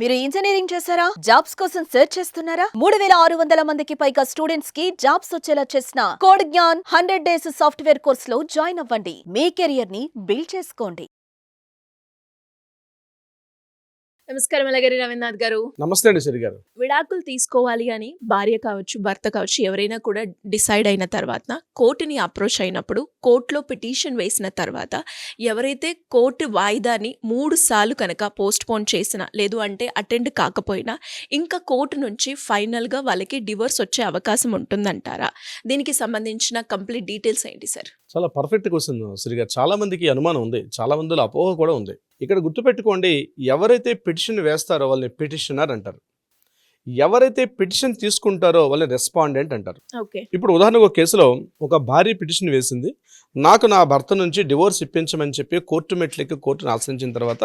మీరు ఇంజనీరింగ్ చేశారా? జాబ్స్ కోసం సెర్చ్ చేస్తున్నారా? 3600 మందికి పైగా స్టూడెంట్స్ కి జాబ్స్ వచ్చేలా చేసిన code Gyan 100 days software course లో జాయిన్ అవ్వండి. మీ కెరియర్ ని బిల్డ్ చేసుకోండి. నమస్కారం అలగరి రవీంద్రనాథ్ గారు. నమస్తే అండి సిరి గారు. విడాకులు తీసుకోవాలి అని భార్య కావచ్చు, భర్త కావచ్చు, ఎవరైనా కూడా డిసైడ్ అయిన తర్వాత కోర్టుని అప్రోచ్ అయినప్పుడు కోర్టులో పిటిషన్ వేసిన తర్వాత ఎవరైతే కోర్టు వాయిదాని 3 సార్లు కనుక పోస్ట్ పోన్ చేసినా లేదు అంటే అటెండ్ కాకపోయినా ఇంకా కోర్టు నుంచి ఫైనల్గా వాళ్ళకి డివోర్స్ వచ్చే అవకాశం ఉంటుందంటారా? దీనికి సంబంధించిన కంప్లీట్ డీటెయిల్స్ ఏంటి సార్? చాలా పర్ఫెక్ట్ క్వశ్చన్ సిరి గారు. చాలా మందికి అనుమానం ఉంది, చాలా మందిలో అపోహ కూడా ఉంది. ఇక్కడ గుర్తుపెట్టుకోండి, ఎవరైతే పిటిషన్ వేస్తారో వాళ్ళని పిటిషనర్ అంటారు, ఎవరైతే పిటిషన్ తీసుకుంటారో వాళ్ళని రెస్పాండెంట్ అంటారు. ఓకే. ఇప్పుడు ఉదాహరణకు ఒక కేసులో ఒక భార్య పిటిషన్ వేసింది, నాకు నా భర్త నుంచి డివోర్స్ ఇప్పించమని చెప్పి కోర్టు మెట్లకి కోర్టును ఆశ్రయించిన తర్వాత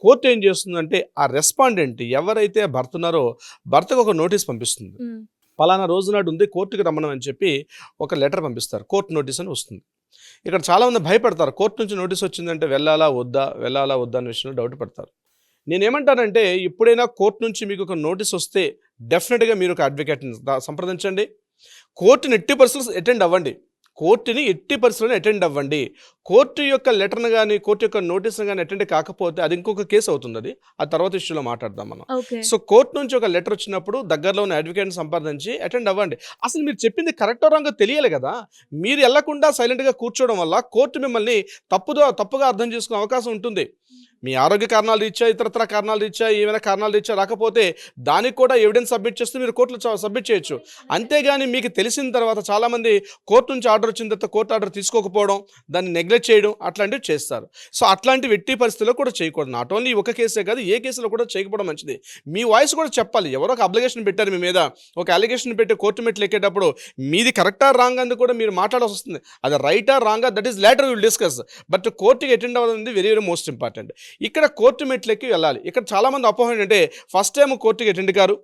కోర్టు ఏం చేస్తుందంటే ఆ రెస్పాండెంట్ ఎవరైతే భర్త ఉన్నారో భర్తకు ఒక నోటీస్ పంపిస్తుంది. పలానా రోజు నాడు ఉంది, కోర్టుకి రమ్మని చెప్పి ఒక లెటర్ పంపిస్తారు, కోర్టు నోటీస్ అని వస్తుంది. ఇక్కడ చాలామంది భయపడతారు, కోర్టు నుంచి నోటీస్ వచ్చిందంటే వెళ్ళాలా వద్దా అనే విషయంలో డౌట్ పడతారు. నేనేమంటానంటే ఎప్పుడైనా కోర్టు నుంచి మీకు ఒక నోటీస్ వస్తే డెఫినెట్గా మీరు ఒక అడ్వకేట్ని సంప్రదించండి. కోర్టుని ఎట్టి పరిస్థితుల్లో అటెండ్ అవ్వండి. కోర్టు యొక్క లెటర్ను కానీ కోర్టు యొక్క నోటీస్ను కానీ అటెండ్ కాకపోతే అది ఇంకొక కేసు అవుతుంది. అది ఆ తర్వాత ఇష్యూలో మాట్లాడదాం మనం. సో కోర్టు నుంచి ఒక లెటర్ వచ్చినప్పుడు దగ్గరలో ఉన్న అడ్వకేట్ని సంప్రదించి అటెండ్ అవ్వండి. అసలు మీరు చెప్పింది కరెక్టో రాంగో తెలియాలి కదా. మీరు వెళ్లకుండా సైలెంట్గా కూర్చోవడం వల్ల కోర్టు మిమ్మల్ని తప్పుగా అర్థం చేసుకునే అవకాశం ఉంటుంది. మీ ఆరోగ్య కారణాలు రీత్యా, ఇతరత్ర కారణాలు రీత్యా, ఏమైనా కారణాలు రీత్యా రాకపోతే దానికి కూడా ఎవిడెన్స్ సబ్మిట్ చేస్తే మీరు కోర్టులో సబ్మిట్ చేయొచ్చు. అంతేగాని మీకు తెలిసిన తర్వాత చాలామంది కోర్టు నుంచి ఆర్డర్ వచ్చిన తర్వాత కోర్టు ఆర్డర్ తీసుకోకపోవడం, దాన్ని నెగ్లెక్ట్ చేయడం అట్లాంటివి చేస్తారు. సో అట్లాంటి ఎట్టి పరిస్థితుల్లో కూడా చేయకూడదు. నాట్ ఓన్లీ ఒక కేసే కాదు, ఏ కేసులో కూడా చేయకపోవడం మంచిది. మీ వాయిస్ కూడా చెప్పాలి. ఎవరో ఒక అబ్లిగేషన్ పెట్టారు మీ మీద, ఒక అలిగేషన్ పెట్టి కోర్టు మెట్లు ఎక్కేటప్పుడు మీది కరెక్టా రాంగ్ అని కూడా మీరు మాట్లాడాల్సి వస్తుంది. అది రైటా రాంగా that is later will discuss. But కోర్టుకి అటెండ్ అవ్వడం వెరీ వెరీ మోస్ట్ ఇంపార్టెంట్. ఇక్కడ కోర్టు మెట్లకి వెళ్ళాలి. ఇక్కడ చాలామంది అపోహ ఏంటంటే ఫస్ట్ టైం కోర్టుకి అటెండ్ కారు,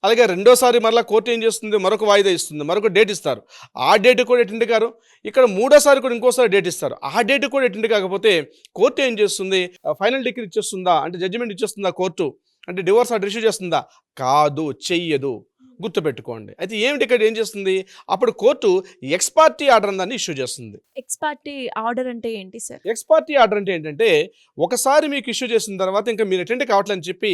అలాగే రెండోసారి మరలా కోర్టు ఏం చేస్తుంది, మరొక వాయిదా ఇస్తుంది, మరొక డేట్ ఇస్తారు, ఆ డేట్ కూడా అటెండ్ కారు. ఇక్కడ మూడోసారి కూడా ఇంకోసారి డేట్ ఇస్తారు, ఆ డేట్ కూడా అటెండ్ కాకపోతే కోర్టు ఏం చేస్తుంది, ఫైనల్ డిగ్రీ ఇచ్చేస్తుందా అంటే జడ్జిమెంట్ ఇచ్చేస్తుందా కోర్టు, అంటే డివోర్స్ ఆర్డర్ ఇష్యూ చేస్తుందా? కాదు, చెయ్యదు. గుర్తుపెట్టుకోండి. అయితే ఏమిటి ఇక్కడ ఏం చేస్తుంది, అప్పుడు కోర్టు ఎక్స్ పార్టీ ఆర్డర్ దాన్ని ఇష్యూ చేస్తుంది. ఎక్స్ పార్టీ ఆర్డర్ అంటే ఏంటి సార్? ఎక్స్ పార్టీ ఆర్డర్ అంటే ఏంటంటే ఒకసారి మీకు ఇష్యూ చేసిన తర్వాత ఇంకా మీరు అటెండ్ కావట్లని చెప్పి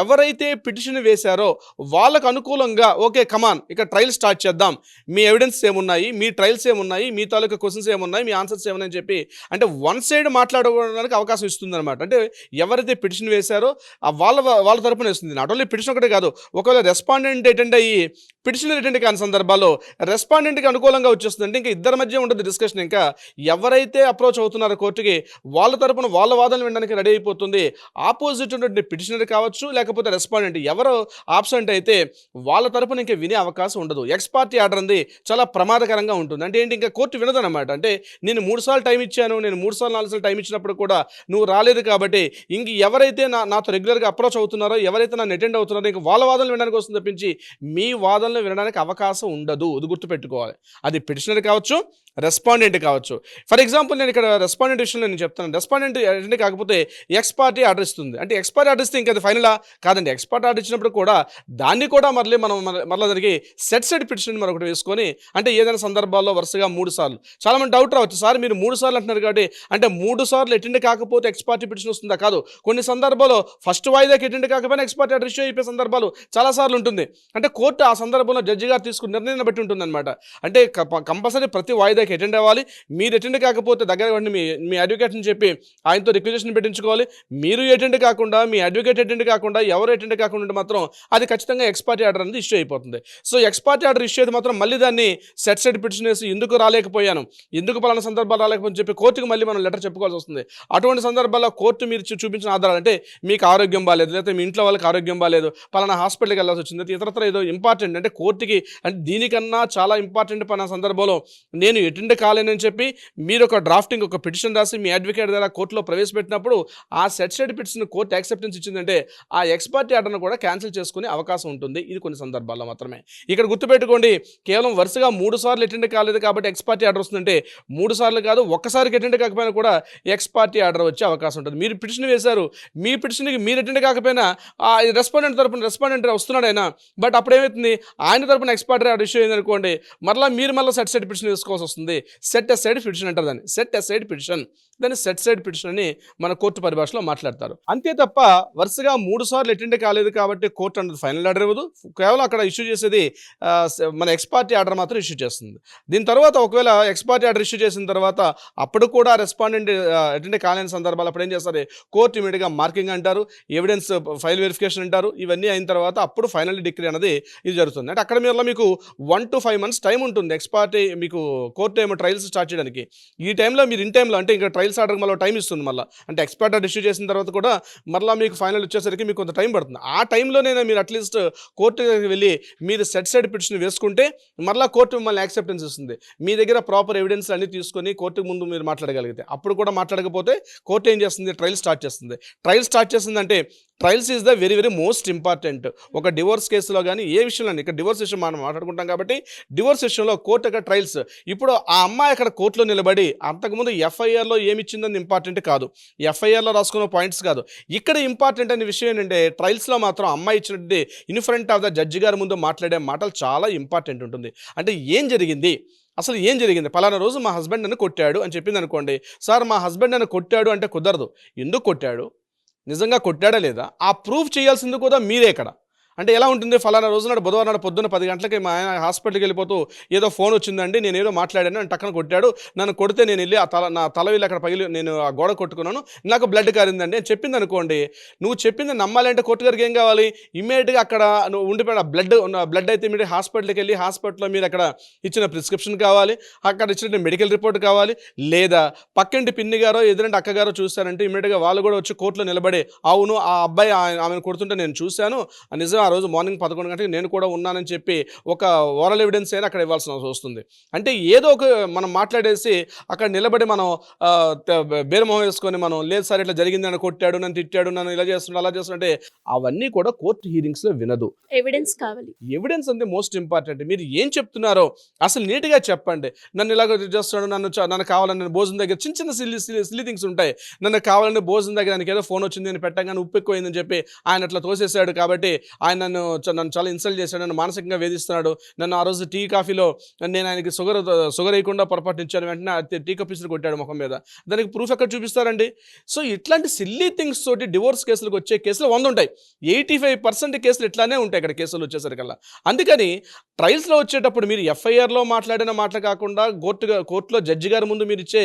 ఎవరైతే పిటిషన్ వేశారో వాళ్ళకు అనుకూలంగా ఓకే కమాన్ ఇక ట్రయల్ స్టార్ట్ చేద్దాం, మీ ఎవిడెన్స్ ఏమున్నాయి, మీ ట్రయల్స్ ఏమున్నాయి, మీ తాలూకా క్వశ్చన్స్ ఏమున్నాయి, మీ ఆన్సర్స్ ఏమున్నాయని చెప్పి అంటే వన్ సైడ్ మాట్లాడుకోవడానికి అవకాశం ఇస్తుంది అనమాట. అంటే ఎవరైతే పిటిషన్ వేశారో వాళ్ళ తరపున ఇస్తుంది. నాట్ ఓన్లీ పిటిషన్ ఒకటే కాదు, ఒకవేళ రెస్పాండెంట్ అటెండ్ అయ్యి పిటిషన్ అటెండ్ కాని సందర్భాల్లో రెస్పాండెంట్కి అనుకూలంగా వచ్చేస్తుంది. అంటే ఇంకా ఇద్దరి మధ్య ఉంటుంది డిస్కషన్. ఇంకా ఎవరైతే అప్రోచ్ అవుతున్నారో కోర్టుకి వాళ్ళ తరపున వాళ్ళ వాదనలు వినడానికి రెడీ అయిపోతుంది. ఆపోజిట్ ఉన్నటువంటి పిటిషనర్ కావచ్చు లేకపోతే రెస్పాండెంట్ ఎవరు ఆబ్సెంట్ అయితే వాళ్ళ తరపున ఇంకా వినే అవకాశం ఉండదు. ఎక్స్ పార్టీ ఆర్డర్ అంది చాలా ప్రమాదకరంగా ఉంటుంది. అంటే ఏంటి, ఇంకా కోర్టు వినదన్నమాట. అంటే నేను 3 సార్లు టైం ఇచ్చాను, నేను 3 సార్లు 4 సార్లు టైం ఇచ్చినప్పుడు కూడా నువ్వు రాలేదు కాబట్టి ఇంక ఎవరైతే నాతో రెగ్యులర్గా అప్రోచ్ అవుతున్నారో, ఎవరైతే నన్ను అటెండ్ అవుతున్నారో ఇంకా వాళ్ళ వాదనలు వినడానికి వస్తుంది తప్పించి మీ వాదనలు వినడానికి అవకాశం ఉండదు. ఇది గుర్తుపెట్టుకోవాలి. అది పిటిషనర్ కావచ్చు, రెస్పాండెంట్ కావచ్చు. ఫర్ ఎగ్జాంపుల్ నేను ఇక్కడ రెస్పాండెంట్ విషయంలో నేను చెప్తాను. రెస్పాండెంట్ అటెండ్ కాకపోతే ఎక్స్ పార్టీ ఆర్డర్ ఇస్తుంది. అంటే ఎక్స్ పార్టీ ఆర్డర్ ఇస్తే ఇంకా అది ఫైనలా కాదండి. ఎక్స్ పార్టీ ఆర్డర్ ఇచ్చినప్పుడు కూడా దాన్ని కూడా మరలా దానికి సెట్ పిటిషన్ మరొకటి వేసుకొని, అంటే ఏదైనా సందర్భాల్లో వరుసగా 3 సార్లు చాలామంది డౌట్ రావచ్చు, సార్ మీరు 3 సార్లు అంటున్నారు కాబట్టి అంటే 3 సార్లు అటెండ్ కాకపోతే ఎక్స్ పార్టీ పిటిషన్ వస్తుందా? కాదు. కొన్ని సందర్భాల్లో ఫస్ట్ వాయిదాకి అటెండ్ కాకపోయినా ఎక్స్ పార్టీ ఆర్డర్ ఇష్యూ అయిపోయే సందర్భాలు చాలాసార్లు ఉంటుంది. అంటే కోర్టు ఆ సందర్భంలో జడ్జి గారు తీసుకున్న నిర్ణయాన్ని బట్టి ఉంటుంది అనమాట. అంటే కంపల్సరీ ప్రతి వాయిదాకి అటెండ్ అవ్వాలి. మీరు అటెండ్ కాకపోతే దగ్గర మీ అడ్వకేట్ని చెప్పి ఆయనతో రిక్వెజిషన్ పెట్టించుకోవాలి. మీరు అటెండ్ కాకుండా, మీ అడ్వకేట్ అటెండ్ కాకుండా, ఎవరు అటెండ్ కాకుండా మాత్రం అది ఖచ్చితంగా ఎక్స్ పార్టీ ఆర్డర్ అనేది ఇష్యూ అయిపోతుంది. So X party order issue అయితే మాత్రం మళ్ళీ దాన్ని సెట్ పిటిషన్ వేసి ఎందుకు రాలేకపోయాను, ఎందుకు పలానా సందర్భాలు రాలేకపోని చెప్పి కోర్టుకు మళ్ళీ మనం లెటర్ చెప్పుకోవాల్సి వస్తుంది. అటువంటి సందర్భాల్లో కోర్టు మీరు చూపించిన ఆధారాలు, అంటే మీకు ఆరోగ్యం బాగాలేదు, లేకపోతే మీ ఇంట్లో వాళ్ళకి ఆరోగ్యం బాగాలేదు, పలానా హాస్పిటల్కి వెళ్ళాల్సి వచ్చింది, ఇతరత్ర ఏదో ఇంపార్టెంట్ అంటే కోర్టుకి అంటే దీనికన్నా చాలా ఇంపార్టెంట్ పని సందర్భంలో నేను అటెండ్ కాలేనని చెప్పి మీరు ఒక డ్రాఫ్టింగ్ ఒక పిటిషన్ రాసి మీ అడ్వకేట్ ద్వారా కోర్టులో ప్రవేశపెట్టినప్పుడు ఆ set side petition court acceptance ఇచ్చిందంటే ఆ ఎక్స్పర్టీ ఆర్డర్ను కూడా క్యాన్సిల్ చేసుకునే అవకాశం ఉంటుంది. ఇది కొన్ని సందర్భాల్లో మాత్రమే. ఇక్కడ గుర్తుపెట్టుకోండి, కేవలం వరుసగా 3 సార్లు అటెండ్ కాలేదు కాబట్టి ఎక్స్పర్టీ ఆర్డర్ వస్తుందంటే 3 సార్లు కాదు, ఒక్కసారికి అటెండ్ కాకపోయినా కూడా ఎక్స్పర్టీ ఆర్డర్ వచ్చే అవకాశం ఉంటుంది. మీరు పిటిషన్ వేశారు, మీ పిటిషన్కి మీరు అటెండ్ కాకపోయినా ఆ రెస్పాండెంట్ తరపున రెస్పాండెంట్ వస్తున్నాడు ఆయన, బట్ అప్పుడు ఏమవుతుంది, ఆయన తరపున ఎక్స్పర్టీ ఆర్డర్ ఇష్యూ అయింది అనుకోండి, మీరు మళ్ళీ సెట్ సైడ్ పిటిషన్ వేసుకోవాల్సి వస్తుంది. సెట్ అసైడ్ పిటిషన్ అంటారు దాన్ని, సెట్ అసైడ్ పిటిషన్, దాన్ని సెట్ సైడ్ పిటిషన్ అని మన కోర్టు పరిభాషలో మాట్లాడతారు. అంతే తప్ప వరుసగా 3 సార్లు అటెండ్ కాలేదు కాబట్టి కోర్టు అన్నది ఫైనల్ ఆర్డర్ ఇవ్వదు. కేవలం అక్కడ ఇష్యూ చేసేది మన ఎక్స్పర్టీ ఆర్డర్ మాత్రం ఇష్యూ చేస్తుంది. దీని తర్వాత ఒకవేళ ఎక్స్పర్టీ ఆర్డర్ ఇష్యూ చేసిన తర్వాత అప్పుడు కూడా రెస్పాండెంట్ అటెండ్ కాలేని సందర్భాలు అప్పుడు ఏం చేస్తారు, కోర్టు ఇమీడియట్గా మార్కింగ్ అంటారు, ఎవిడెన్స్ ఫైల్ వెరిఫికేషన్ అంటారు. ఇవన్నీ అయిన తర్వాత అప్పుడు ఫైనల్ డిగ్రీ అనేది ఇది జరుగుతుంది. అంటే అక్కడ మీరు మీకు 1 to 5 months టైం ఉంటుంది ఎక్స్పర్టీ మీకు కోర్టు ఏమో ట్రయల్స్ స్టార్ట్ చేయడానికి. ఈ టైంలో మీరు ఇన్ టైంలో అంటే ఇంకా ట్రయల్స్ ఆర్డర్ మళ్ళీ టైం ఇస్తుంది. మళ్ళీ అంటే ఎక్స్పర్ట్ ఆర్డర్ ఇష్యూ చేసిన తర్వాత కూడా మళ్ళీ మీకు ఫైనల్ వచ్చేసరికి మీకు కొంత టైం పడుతుంది. ఆ టైంలోనైనా మీరు అట్లీస్ట్ కోర్టుకి వెళ్ళి మీరు సెట్ సైడ్ పిటిషన్ వేసుకుంటే మళ్ళీ కోర్టు మిమ్మల్ని యాక్సెప్టెన్స్ ఇస్తుంది. మీ దగ్గర ప్రాపర్ ఎవిడెన్స్ అన్ని తీసుకొని కోర్టుకు ముందు మీరు మాట్లాడగలిగితే. అప్పుడు కూడా మాట్లాడకపోతే కోర్టు ఏం చేస్తుంది, ట్రయల్ స్టార్ట్ చేస్తుంది. ట్రయల్ స్టార్ట్ చేస్తుందంటే trials is the very very most important. ఒక డివోర్స్ కేసులో కానీ ఏ విషయంలో, ఇక్కడ డివోర్స్ విషయం మనం మాట్లాడుకుంటాం కాబట్టి డివోర్స్ విషయంలో కోర్టు యొక్క ట్రయల్స్. ఇప్పుడు ఆ అమ్మాయి అక్కడ కోర్టులో నిలబడి అంతకుముందు ఎఫ్ఐఆర్లో ఏమి ఇచ్చిందని ఇంపార్టెంట్ కాదు, ఎఫ్ఐఆర్లో రాసుకున్న పాయింట్స్ కాదు. ఇక్కడ ఇంపార్టెంట్ అనే విషయం ఏంటంటే ట్రయల్స్లో మాత్రం అమ్మాయి ఇచ్చినట్టు in front of the judge గారి ముందు మాట్లాడే మాటలు చాలా ఇంపార్టెంట్ ఉంటుంది. అంటే ఏం జరిగింది, అసలు ఏం జరిగింది, పలానా రోజు మా హస్బెండ్ నన్ను కొట్టాడు అని చెప్పింది అనుకోండి. సార్ మా హస్బెండ్ నన్ను కొట్టాడు అంటే కుదరదు. ఎందుకు కొట్టాడు, నిజంగా కొట్టాడా లేదా, ఆ ప్రూఫ్ చేయాల్సింది కూడా మీరే. ఇక్కడ అంటే ఎలా ఉంటుంది, ఫలానా రోజు నాడు బుధవారం నాడు పొద్దున్న 10 గంటలకి మా ఆయన హాస్పిటల్కి వెళ్ళిపోతూ ఏదో ఫోన్ వచ్చిందండి, నేను ఏదో మాట్లాడాను అని టక్కన కొట్టాడు, నన్ను కొడితే నేను వెళ్ళి నా తల వెళ్ళి అక్కడ పగిలి నేను ఆ గోడ కొట్టుకున్నాను, నాకు బ్లడ్ కారిందండి అని చెప్పింది అనుకోండి. నువ్వు చెప్పింది నమ్మాలంటే కోర్టు గారికి ఏం కావాలి, ఇమీడియట్గా అక్కడ నువ్వు ఉండిపోయిన బ్లడ్ అయితే ఇమీడియట్ హాస్పిటల్కి వెళ్ళి హాస్పిటల్లో మీరు అక్కడ ఇచ్చిన ప్రిస్క్రిప్షన్ కావాలి, అక్కడ ఇచ్చిన మెడికల్ రిపోర్ట్ కావాలి. లేదా పక్కింటి పిన్ని గారో ఎదురంటే అక్కగారో చూస్తారంటే ఇమీడియట్గా వాళ్ళు కూడా వచ్చి కోర్టులో నిలబడి అవును ఆ అబ్బాయి ఆమెను కొడుతుంటే నేను చూశాను, నిజం ఆ రోజు మార్నింగ్ 11 గంటలకు నేను కూడా ఉన్నానని చెప్పి ఒక ఓరల్ ఎవిడెన్స్ అయినా అక్కడ ఇవ్వాల్సిన అవసరం వస్తుంది. అంటే ఏదో ఒక మనం మాట్లాడేసి అక్కడ నిలబడి మనం బేరమొహం వేసుకొని మనం లేదు సార్ ఇట్లా జరిగింది, నన్ను కొట్టాడు, నన్ను తిట్టాడు, నన్ను ఇలా చేస్తున్నాడు అలా చేస్తుంటే అవన్నీ కూడా కోర్టు హీరింగ్స్లో వినదు. ఎవిడెన్స్ కావాలి, ఎవిడెన్స్ అంటే మోస్ట్ ఇంపార్టెంట్. మీరు ఏం చెప్తున్నారో అసలు నీట్గా చెప్పండి. నన్ను ఇలాగ చేస్తున్నాడు, నన్ను కావాలని నేను భోజనం దగ్గర చిన్న చిన్న సిల్లీ థింగ్స్ ఉంటాయి. నన్ను కావాలని భోజనం దగ్గర నాకు ఏదో ఫోన్ వచ్చింది నేను పెట్టగానే ఉప్పు ఎక్కువైందని చెప్పి ఆయన అట్లా తోసేసాడు కాబట్టి ఆయన నన్ను చాలా ఇన్సల్ట్ చేశాడు, నన్ను మానసికంగా వేధిస్తున్నాడు, నన్ను ఆ రోజు టీ కాఫీలో నేను ఆయనకి షుగర్ వేయకుండా పొరపాటు ఇచ్చాను, వెంటనే టీ కప్పిసులు కొట్టాడు ముఖం మీద. దానికి ప్రూఫ్ ఎక్కడ చూపిస్తారండి? సో ఇట్లాంటి సిల్లీ థింగ్స్ తోటి డివోర్స్ కేసులకు వచ్చే కేసులు 100 ఉంటాయి. 85% కేసులు ఇట్లానే ఉంటాయి ఇక్కడ కేసులు వచ్చేసరికల్లా. అందుకని ట్రయల్స్లో వచ్చేటప్పుడు మీరు ఎఫ్ఐఆర్లో మాట్లాడిన మాటలు కాకుండా కోర్టులో జడ్జి గారి ముందు మీరు ఇచ్చే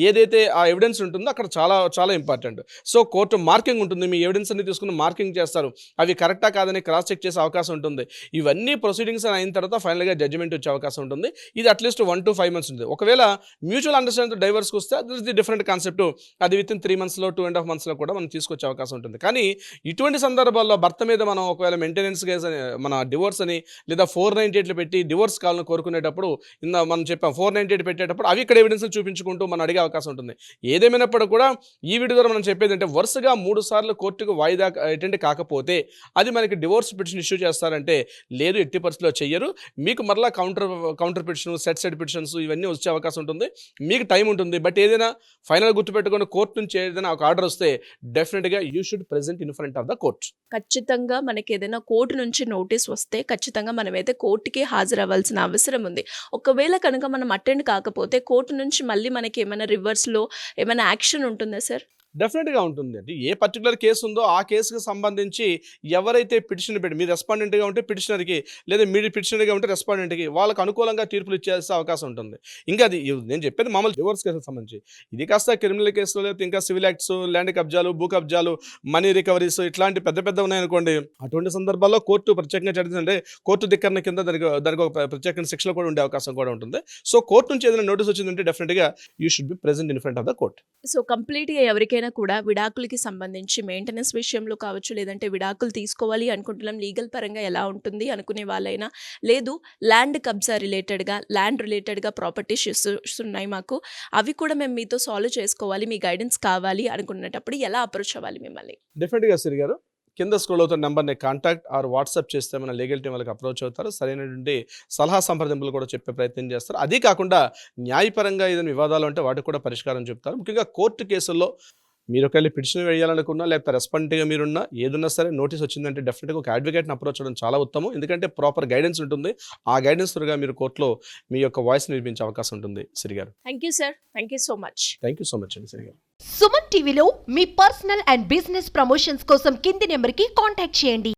ఏదైతే ఆ ఎవిడెన్స్ ఉంటుందో అక్కడ చాలా చాలా ఇంపార్టెంట్. సో కోర్టు మార్కింగ్ ఉంటుంది, మీ ఎవిడెన్స్ అన్ని తీసుకుని మార్కింగ్ చేస్తారు, అవి కరెక్టా కాదని క్రాస్ చెక్ చేసే అవకాశం ఉంటుంది. ఇవన్నీ ప్రొసీడింగ్స్ అయిన తర్వాత ఫైనల్గా జడ్జిమెంట్ వచ్చే అవకాశం ఉంటుంది. ఇది అట్లీస్ట్ 1 to 5 months ఉంటుంది. ఒకవేళ మ్యూచువల్ అండర్స్టాండింగ్ డైవర్స్కి వస్తే అది ది డిఫరెంట్ కాన్సెప్ట్, అది విత్ ఇన్ 3 monthsలో 2.5 monthsలో కూడా మనం తీసుకొచ్చే అవకాశం ఉంటుంది. కానీ ఇటువంటి సందర్భాల్లో భర్త మీద మనం ఒకవేళ మెయింటెనెన్స్ కేసు అని మన డివోర్స్ అని లేదా 498 పెట్టి డివోర్స్ కావాలని కోరుకునేటప్పుడు మనం చెప్పాం 498 పెట్టేటప్పుడు అవి ఇక్కడ ఎవిడెన్స్ చూపించుకుంటూ మనం అడిగే అవకాశం ఉంటుంది. ఏదేమైనప్పుడు కూడా ఈ వీడియో ద్వారా మనం చెప్పేది అంటే వరుసగా 3 సార్లు కోర్టుకు వాయిదా అటెండ్ కాకపోతే అది మనకి డివోర్స్ పిటిషన్ ఇష్యూ చేస్తారంటే లేదు, ఎట్టి పరిస్థితిలో చెయ్యరు. మీకు మరలా కౌంటర్ పిటిషన్, సెట్ పిటిషన్స్ ఇవన్నీ వచ్చే అవకాశం ఉంటుంది. మీకు టైం ఉంటుంది. బట్ ఏదైనా ఫైనల్ గుర్తుపెట్టుకుని కోర్టు నుంచి ఏదైనా ఒక ఆర్డర్ వస్తే డెఫినెట్గా you should present in front of the court. ఖచ్చితంగా మనకి ఏదైనా కోర్టు నుంచి నోటీస్ వస్తే ఖచ్చితంగా మనమైతే కోర్టుకి హాజరవ్వాల్సిన అవసరం ఉంది. ఒకవేళ కనుక మనం అటెండ్ కాకపోతే కోర్టు నుంచి మళ్ళీ మనకి ఏమైనా రివర్స్లో ఏమైనా యాక్షన్ ఉంటుందా సార్? డెఫినెట్గా ఉంటుంది. అంటే ఏ పర్టికులర్ కేసు ఉందో ఆ కేసుకు సంబంధించి ఎవరైతే పిటిషన్ పెట్టి మీరు రెస్పాండెంట్గా ఉంటే పిటిషనర్కి, లేదా మీరు పిటిషనర్గా ఉంటే రెస్పాండెంట్కి వాళ్ళకు అనుకూలంగా తీర్పులు ఇచ్చేసే అవకాశం ఉంటుంది. ఇంకా అది నేను చెప్పేది మామూలు డివోర్స్ కేసులకు సంబంధించి. ఇది కాస్త క్రిమినల్ కేసులో లేకపోతే ఇంకా సివిల్ యాక్ట్స్, ల్యాండ్ కబ్జాలు, భూ కబ్జాలు, మనీ రికవరీస్ ఇట్లాంటి పెద్ద ఉన్నాయనుకోండి, అటువంటి సందర్భాల్లో కోర్టు ప్రత్యేకంగా చదివిందంటే కోర్టు ధిక్కరణ కింద దానికి ఒక ప్రత్యేక శిక్షలు కూడా ఉండే అవకాశం కూడా ఉంటుంది. సో కోర్టు నుంచి ఏదైనా నోటీస్ వచ్చిందంటే డెఫినెట్గా you should be present in front of the court. So కంప్లీట్గా ఎవరికైనా ఎవరైనా కూడా విడాకులకి సంబంధించి మెయింటెనెన్స్ విషయంలో కావచ్చు, లేదంటే విడాకులు తీసుకోవాలి అనుకుంటున్నాం లీగల్ పరంగా ఎలా ఉంటుంది అనుకునే వాళ్ళైనా, లేదు ల్యాండ్ కబ్జా రిలేటెడ్గా ప్రాపర్టీ ఇష్యూస్ ఉన్నాయి మాకు, అవి కూడా మేము మీతో సాల్వ్ చేసుకోవాలి, మీ గైడెన్స్ కావాలి అనుకునేటప్పుడు ఎలా అప్రోచ్ అవ్వాలి మిమ్మల్ని? డెఫినెట్గా సిరి గారు కింద స్క్రోల్ అవుతున్న నెంబర్ని కాంటాక్ట్ ఆర్ వాట్సాప్ చేస్తే మన లీగల్ టీం వాళ్ళకి అప్రోచ్ అవుతారు. సరైనటువంటి సలహా సంప్రదింపులు కూడా చెప్పే ప్రయత్నం చేస్తారు. అదే కాకుండా న్యాయపరంగా ఏదైనా వివాదాలు ఉంటే వాటికి కూడా పరిష్కారం చెప్తారు. ముఖ్యంగా కోర్టు కేసుల్లో మీరు ఒకవేళ పిటిషన్ వేయాలనుకున్నా, లేకపోతే రెస్పాండెంట్గా మీరున్నా, ఏదున్నా సరే నోటీస్ వచ్చిందంటే డెఫినెట్గా ఒక అడ్వకేట్ని అప్రోచ్ అవ్వడం చాలా ఉత్తమం. ఎందుకంటే ప్రాపర్ గైడెన్స్ ఉంటుంది. ఆ గైడెన్స్ త్రూగా మీరు కోర్టులో మీ యొక్క వాయిస్ వినిపించే అవకాశం ఉంటుంది. సిరి గారు thank you sir, thank you so much. Thank you so much అండి సిరి గారు. సుమన్ టీవీలో మీ పర్సనల్ అండ్ బిజినెస్ ప్రమోషన్స్ కోసం కింది నెంబర్కి కాంటాక్ట్ చేయండి.